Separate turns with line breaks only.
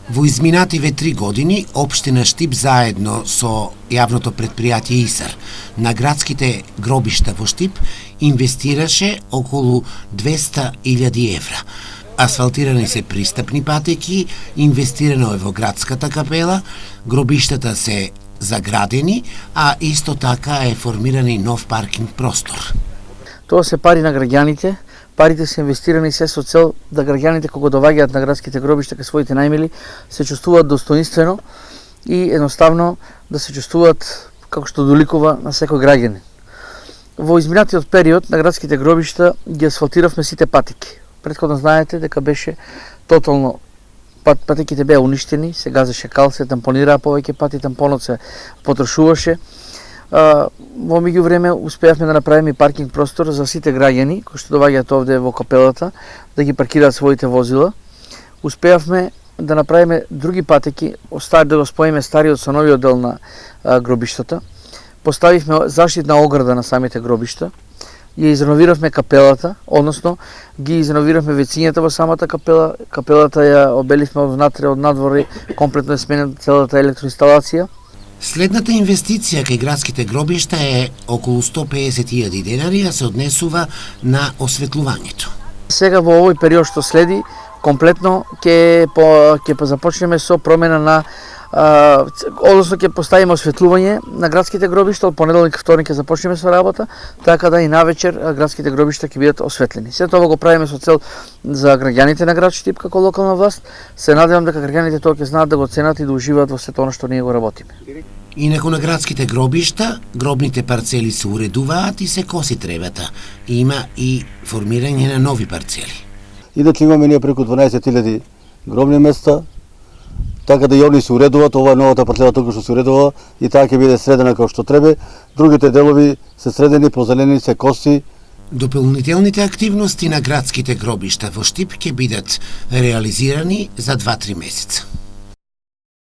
Во изминативе 3 години, Општина Штип заедно со јавното предпријатие ИСАР на градските гробишта во Штип инвестираше околу 200.000 евра. Асфалтирани се пристапни патеки, инвестирано е во градската капела, гробиштата се заградени, а исто така е формиран и нов паркинг простор.
Тоа се пари на граѓаните. Парите се инвестирани се со цел да граѓаните кога доаѓаат на градските гробишта кај своите најмили се чувствуваат достоинствено и едноставно да се чувствуваат како што доликува на секој граѓанин. Во изминатиот период на градските гробишта ги асфалтиравме сите патеки. Претходно знаете дека беше тотално патеките беа уништени, се газеше кал, се тампонираа повеќе пати, тампонот се потрошуваше. Во меѓувреме успеавме да направиме паркинг простор за сите граѓани кои што доаѓаат овде во капелата да ги паркираат своите возила. Успеавме да направиме други патеки, да го споиме стариот со новиот дел на гробиштата. Поставивме заштитна ограда на самите гробишта. Ја изреновиравме капелата, односно ги изреновиравме вецињата во самата капела. Капелата ја обеливме од внатре, од надвор, комплетно е сменена целата електроинсталација.
Следната инвестиција кај градските гробишта е околу 150.000 денари, а се однесува на осветлувањето.
Сега во овој период што следи, комплетно ќе започнеме со промена на односно ќе поставиме осветлување на градските гробишта, од понеделник вторник ќе започнеме со работа, така да и навечер градските гробишта ќе бидат осветлени. Се тоа го правиме со цел за граѓаните на град Штип како локална власт. Се надевам дека граѓаните тоа ќе знаат да го ценат и да уживаат во сето она што ние го работиме.
Инаку на градските гробишта, гробните парцели се уредуваат и се коси требата. Има и формирање на нови парцели.
Инаку имаме ние преку 12.000 гробни места, така да и они се уредуваат, ова новата парцела толку што се уредува и таа ќе биде средена како што треба. Другите делови се средени, позеленени, се коси.
Дополнителните активности на градските гробишта во Штип ќе бидат реализирани за 2-3 месеца.